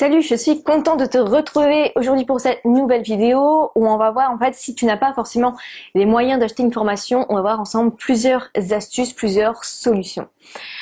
Salut, je suis contente de te retrouver aujourd'hui pour cette nouvelle vidéo où on va voir en fait si tu n'as pas forcément les moyens d'acheter une formation, on va voir ensemble plusieurs astuces, plusieurs solutions.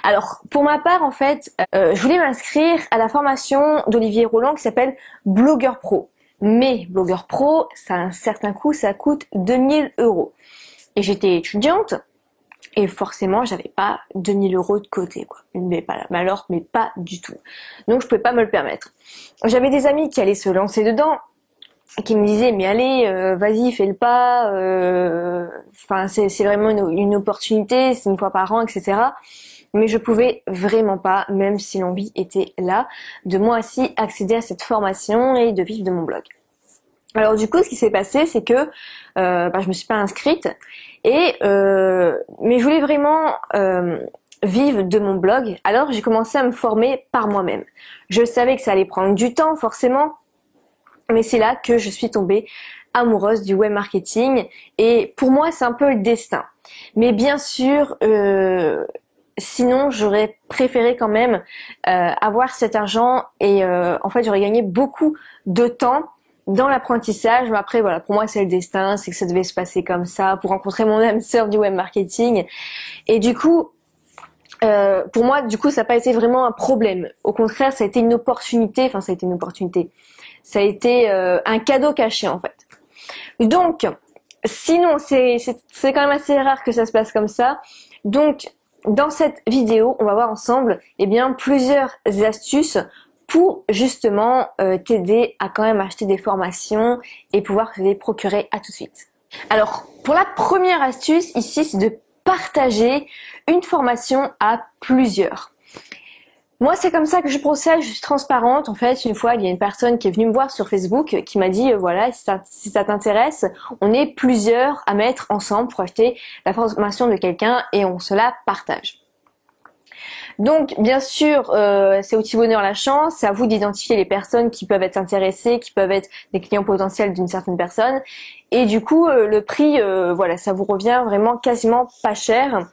Alors pour ma part en fait, je voulais m'inscrire à la formation d'Olivier Roland qui s'appelle Blogueur Pro. Mais Blogueur Pro, ça a un certain coût, ça coûte 2000 €. Et j'étais étudiante. Et forcément, j'avais pas 2000 € de côté, quoi. Mais pas du tout. Donc, je pouvais pas me le permettre. J'avais des amis qui allaient se lancer dedans, qui me disaient, mais allez, vas-y, fais le pas. Enfin, c'est vraiment une opportunité, c'est une fois par an, etc. Mais je pouvais vraiment pas, même si l'envie était là, de moi aussi accéder à cette formation et de vivre de mon blog. Alors du coup, ce qui s'est passé, c'est que je me suis pas inscrite mais je voulais vraiment vivre de mon blog. Alors j'ai commencé à me former par moi-même. Je savais que ça allait prendre du temps, forcément, mais c'est là que je suis tombée amoureuse du web marketing. Et pour moi, c'est un peu le destin. Mais bien sûr, sinon, j'aurais préféré quand même avoir cet argent et en fait, j'aurais gagné beaucoup de temps dans l'apprentissage. Mais après voilà, pour moi c'est le destin, c'est que ça devait se passer comme ça pour rencontrer mon âme sœur du web marketing. Et du coup pour moi du coup ça n'a pas été vraiment un problème, au contraire ça a été une opportunité, ça a été un cadeau caché en fait. Donc sinon c'est quand même assez rare que ça se passe comme ça. Donc dans cette vidéo on va voir ensemble plusieurs astuces pour justement t'aider à quand même acheter des formations et pouvoir te les procurer à tout de suite. Alors, pour la première astuce ici, c'est de partager une formation à plusieurs. Moi, c'est comme ça que je procède, je suis transparente. En fait, une fois, il y a une personne qui est venue me voir sur Facebook qui m'a dit, voilà, si ça t'intéresse, on est plusieurs à mettre ensemble pour acheter la formation de quelqu'un et on se la partage. Donc bien sûr, c'est au petit bonheur la chance, c'est à vous d'identifier les personnes qui peuvent être intéressées, qui peuvent être des clients potentiels d'une certaine personne. Et du coup, le prix, voilà, ça vous revient vraiment quasiment pas cher.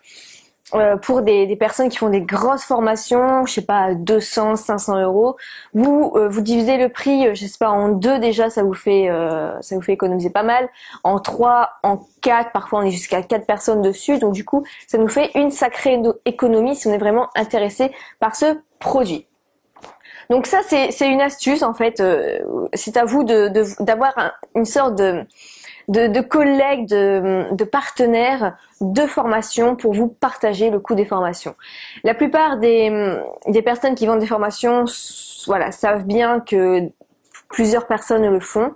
Pour des personnes qui font des grosses formations, je sais pas, 200, 500 €, vous divisez le prix, je sais pas, en 2 déjà, ça vous fait économiser pas mal. En 3, en 4, parfois on est jusqu'à 4 personnes dessus, donc du coup, ça nous fait une sacrée économie si on est vraiment intéressé par ce produit. Donc ça, c'est une astuce en fait. C'est à vous d'avoir une sorte de collègues, de partenaires de formation pour vous partager le coût des formations. La plupart des personnes qui vendent des formations, voilà, savent bien que plusieurs personnes le font.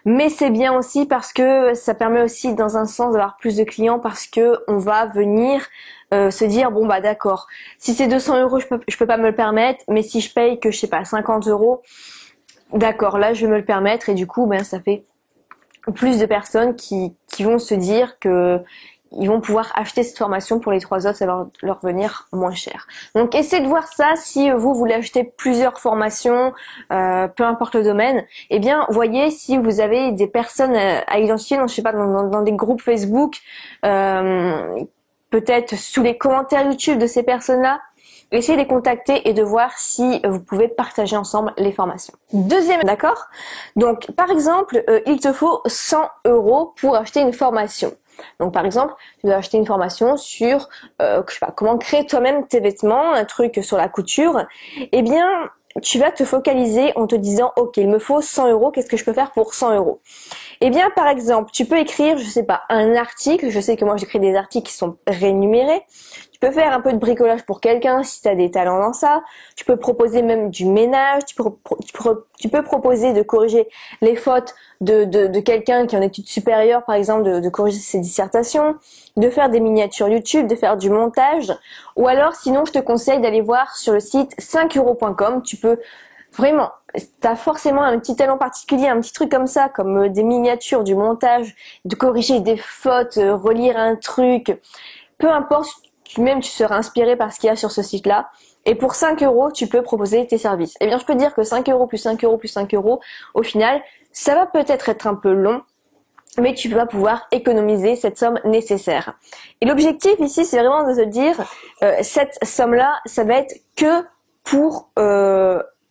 Mais c'est bien aussi parce que ça permet aussi dans un sens d'avoir plus de clients, parce que on va venir se dire bon bah d'accord, si c'est 200 € je peux pas me le permettre, mais si je paye que je sais pas 50 €, d'accord, là je vais me le permettre. Et du coup ça fait plus de personnes qui vont se dire que ils vont pouvoir acheter cette formation. Pour les 3 autres, ça va leur venir moins cher. Donc essayez de voir ça. Si vous voulez acheter plusieurs formations, peu importe le domaine, voyez si vous avez des personnes à identifier dans, je sais pas, dans des groupes Facebook, peut-être sous les commentaires YouTube de ces personnes-là. Essayez de les contacter et de voir si vous pouvez partager ensemble les formations. Deuxième, d'accord? Donc, par exemple, il te faut 100 € pour acheter une formation. Donc, par exemple, tu dois acheter une formation sur, je sais pas, comment créer toi-même tes vêtements, un truc sur la couture. Tu vas te focaliser en te disant, ok, il me faut 100 €, qu'est-ce que je peux faire pour 100 €? Par exemple, tu peux écrire, je sais pas, un article. Je sais que moi, j'écris des articles qui sont rémunérés. Tu peux faire un peu de bricolage pour quelqu'un si tu as des talents dans ça. Tu peux proposer même du ménage. Tu peux proposer de corriger les fautes de quelqu'un qui est en études supérieures, par exemple, de corriger ses dissertations, de faire des miniatures YouTube, de faire du montage. Ou alors, sinon, je te conseille d'aller voir sur le site 5euros.com. Tu peux vraiment, t'as forcément un petit talent particulier, un petit truc comme ça, comme des miniatures, du montage, de corriger des fautes, relire un truc. Peu importe, tu seras inspiré par ce qu'il y a sur ce site-là. Et pour 5 €, tu peux proposer tes services. Je peux dire que 5 € plus 5 € plus 5 €, au final, ça va peut-être être un peu long, mais tu vas pouvoir économiser cette somme nécessaire. Et l'objectif ici, c'est vraiment de te dire, cette somme-là, ça va être que pour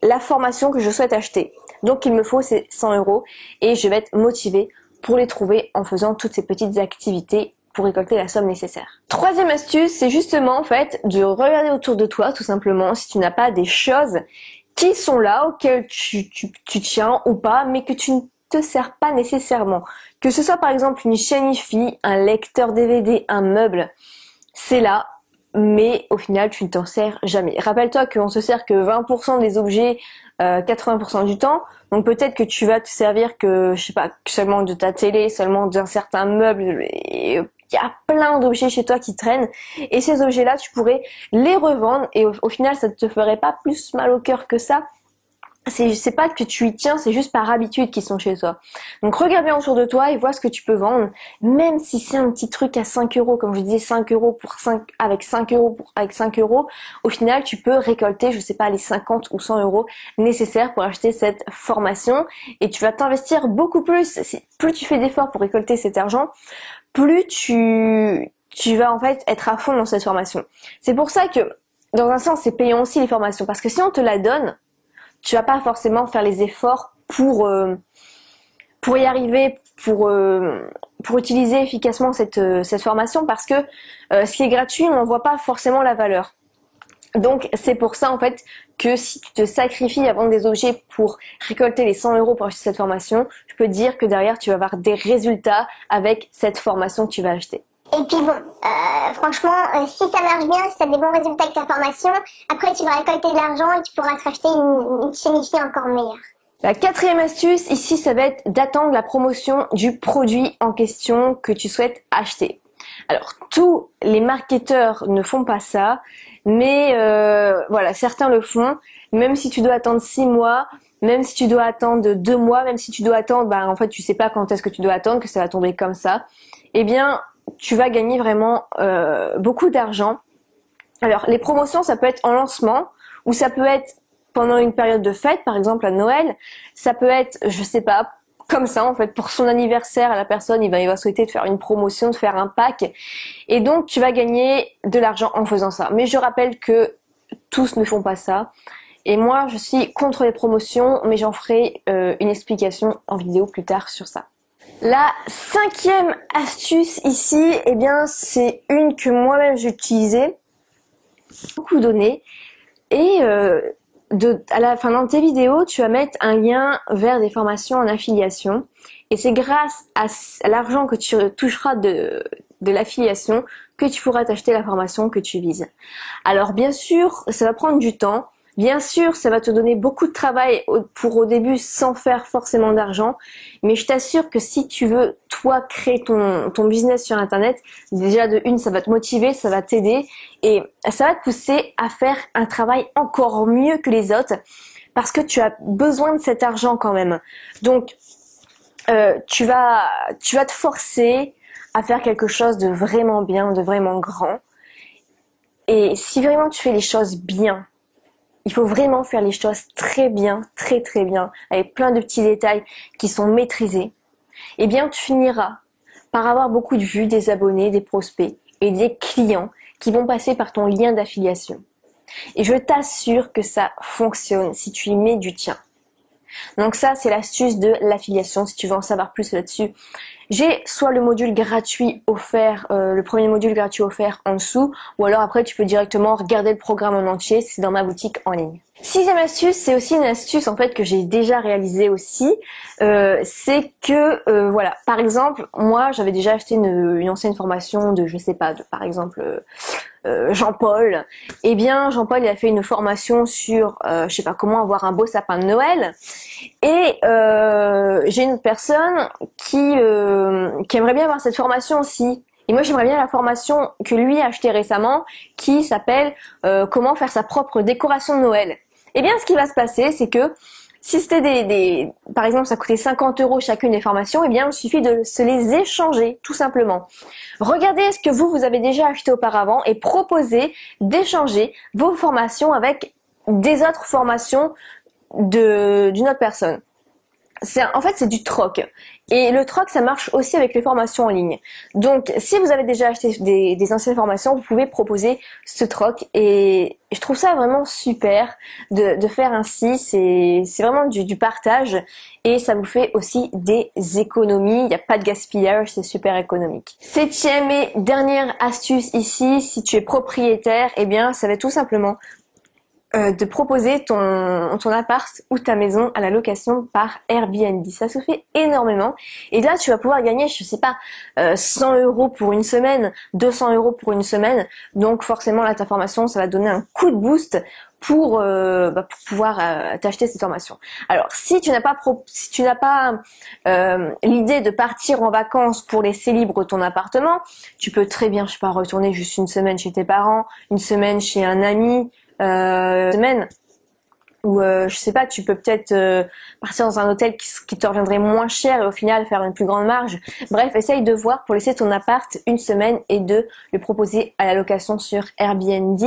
la formation que je souhaite acheter. Donc il me faut ces 100 € et je vais être motivée pour les trouver en faisant toutes ces petites activités pour récolter la somme nécessaire. Troisième astuce, c'est justement en fait de regarder autour de toi tout simplement si tu n'as pas des choses qui sont là, auxquelles tu tiens ou pas, mais que tu ne te sers pas nécessairement. Que ce soit par exemple une chaîne hi-fi, un lecteur DVD, un meuble, c'est là, mais au final tu ne t'en sers jamais. Rappelle-toi qu'on se sert que 20% des objets 80% du temps, donc peut-être que tu vas te servir que, je sais pas, seulement de ta télé, seulement d'un certain meuble, et il y a plein d'objets chez toi qui traînent, et ces objets-là, tu pourrais les revendre, et au final, ça ne te ferait pas plus mal au cœur que ça. C'est pas que tu y tiens, c'est juste par habitude qu'ils sont chez toi. Donc regarde bien autour de toi et vois ce que tu peux vendre, même si c'est un petit truc à 5 €, comme je disais 5 € pour 5, avec 5 € avec 5 €, au final tu peux récolter, je sais pas, les 50 ou 100 € nécessaires pour acheter cette formation et tu vas t'investir beaucoup plus. Plus tu fais d'efforts pour récolter cet argent, plus tu vas en fait être à fond dans cette formation. C'est pour ça que dans un sens c'est payant aussi les formations, parce que si on te la donne, tu vas pas forcément faire les efforts pour y arriver, pour utiliser efficacement cette formation, parce que ce qui est gratuit, on n'en voit pas forcément la valeur. Donc c'est pour ça en fait que si tu te sacrifies à vendre des objets pour récolter les 100 € pour acheter cette formation, je peux te dire que derrière tu vas avoir des résultats avec cette formation que tu vas acheter. Et puis bon, franchement, si ça marche bien, si tu as des bons résultats avec ta formation, après tu vas récolter de l'argent et tu pourras te racheter une chaîne hi-fi encore meilleure. La quatrième astuce ici, ça va être d'attendre la promotion du produit en question que tu souhaites acheter. Alors, tous les marketeurs ne font pas ça, mais voilà, certains le font. Même si tu dois attendre 6 mois, même si tu dois attendre 2 mois, même si tu dois attendre, en fait, tu sais pas quand est-ce que tu dois attendre, que ça va tomber comme ça, eh bien, tu vas gagner vraiment beaucoup d'argent. Alors, les promotions, ça peut être en lancement, ou ça peut être pendant une période de fête, par exemple à Noël. Ça peut être, je sais pas, comme ça en fait, pour son anniversaire, à la personne, il va souhaiter de faire une promotion, de faire un pack. Et donc, tu vas gagner de l'argent en faisant ça. Mais je rappelle que tous ne font pas ça. Et moi, je suis contre les promotions, mais j'en ferai une explication en vidéo plus tard sur ça. La cinquième astuce ici, eh bien, c'est une que moi-même j'ai utilisée, beaucoup donné, et dans tes vidéos, tu vas mettre un lien vers des formations en affiliation, et c'est grâce à l'argent que tu toucheras de l'affiliation que tu pourras t'acheter la formation que tu vises. Alors bien sûr, ça va prendre du temps. Bien sûr, ça va te donner beaucoup de travail pour au début sans faire forcément d'argent, mais je t'assure que si tu veux, toi, créer ton business sur Internet, déjà de une, ça va te motiver, ça va t'aider et ça va te pousser à faire un travail encore mieux que les autres parce que tu as besoin de cet argent quand même. Donc, tu vas te forcer à faire quelque chose de vraiment bien, de vraiment grand. Et si vraiment tu fais les choses bien, il faut vraiment faire les choses très bien, très très bien, avec plein de petits détails qui sont maîtrisés. Eh bien, tu finiras par avoir beaucoup de vues, des abonnés, des prospects et des clients qui vont passer par ton lien d'affiliation. Et je t'assure que ça fonctionne si tu y mets du tien. Donc ça, c'est l'astuce de l'affiliation. Si tu veux en savoir plus là-dessus, j'ai soit le module gratuit offert, le premier module gratuit offert en dessous, ou alors après tu peux directement regarder le programme en entier, c'est dans ma boutique en ligne. Sixième astuce, c'est aussi une astuce en fait que j'ai déjà réalisée aussi, c'est que voilà, par exemple, moi j'avais déjà acheté une ancienne formation de, je sais pas, par exemple Jean-Paul. Eh bien, Jean-Paul, il a fait une formation sur, je sais pas comment avoir un beau sapin de Noël. Et j'ai une personne qui aimerait bien avoir cette formation aussi. Et moi, j'aimerais bien la formation que lui a achetée récemment, qui s'appelle comment faire sa propre décoration de Noël. Eh bien, ce qui va se passer, c'est que si c'était par exemple, ça coûtait 50 € chacune des formations, eh bien, il suffit de se les échanger, tout simplement. Regardez ce que vous avez déjà acheté auparavant et proposez d'échanger vos formations avec des autres formations d'une autre personne. en fait, c'est du troc. Et le troc, ça marche aussi avec les formations en ligne. Donc, si vous avez déjà acheté des anciennes formations, vous pouvez proposer ce troc. Et je trouve ça vraiment super de faire ainsi. C'est vraiment du partage. Et ça vous fait aussi des économies. Il n'y a pas de gaspillage, c'est super économique. Septième et dernière astuce ici, si tu es propriétaire, eh bien, ça va être tout simplement de proposer ton appart ou ta maison à la location par Airbnb. Ça se fait énormément. Et là, tu vas pouvoir gagner, je sais pas, 100 € pour une semaine, 200 € pour une semaine. Donc forcément, là, ta formation, ça va donner un coup de boost pour pouvoir t'acheter cette formation. Alors, si tu n'as pas l'idée de partir en vacances pour laisser libre ton appartement, tu peux très bien, je sais pas, retourner juste une semaine chez tes parents, une semaine chez un ami, semaine, ou je sais pas, tu peux peut-être partir dans un hôtel qui te reviendrait moins cher et au final faire une plus grande marge. Bref, essaye de voir pour laisser ton appart une semaine et de le proposer à la location sur Airbnb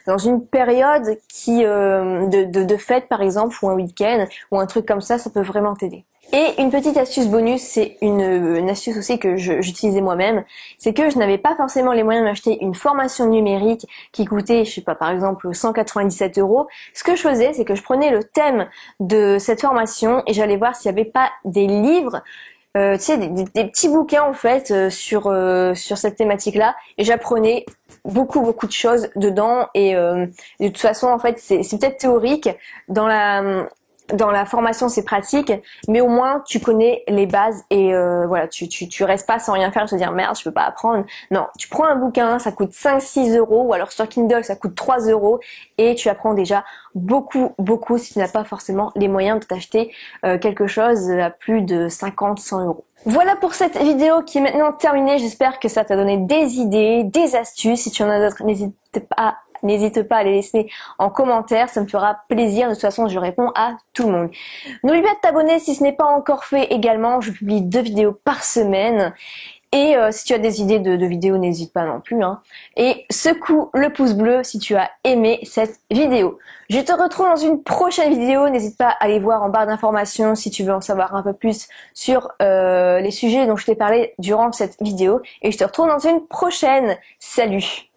dans une période qui de fête par exemple, ou un week-end ou un truc comme ça peut vraiment t'aider. Et une petite astuce bonus, c'est une astuce aussi que j'utilisais moi-même, c'est que je n'avais pas forcément les moyens d'acheter une formation numérique qui coûtait, je sais pas, par exemple 197 €. Ce que je faisais, c'est que je prenais le thème de cette formation et j'allais voir s'il n'y avait pas des livres, tu sais, des petits bouquins en fait sur cette thématique-là, et j'apprenais beaucoup de choses dedans. Et de toute façon, en fait, c'est peut-être théorique dans la formation, c'est pratique, mais au moins tu connais les bases et voilà, tu restes pas sans rien faire et te dire merde, je peux pas apprendre. Non, tu prends un bouquin, ça coûte 5-6 € ou alors sur Kindle ça coûte 3 € et tu apprends déjà beaucoup si tu n'as pas forcément les moyens de t'acheter quelque chose à plus de 50-100 €. Voilà pour cette vidéo qui est maintenant terminée. J'espère que ça t'a donné des idées, des astuces. Si tu en as d'autres, n'hésite pas à les laisser en commentaire, ça me fera plaisir. De toute façon, je réponds à tout le monde. N'oublie pas de t'abonner si ce n'est pas encore fait également. Je publie 2 vidéos par semaine. Et si tu as des idées de vidéos, n'hésite pas non plus. Et secoue le pouce bleu si tu as aimé cette vidéo. Je te retrouve dans une prochaine vidéo. N'hésite pas à aller voir en barre d'informations si tu veux en savoir un peu plus sur les sujets dont je t'ai parlé durant cette vidéo. Et je te retrouve dans une prochaine. Salut!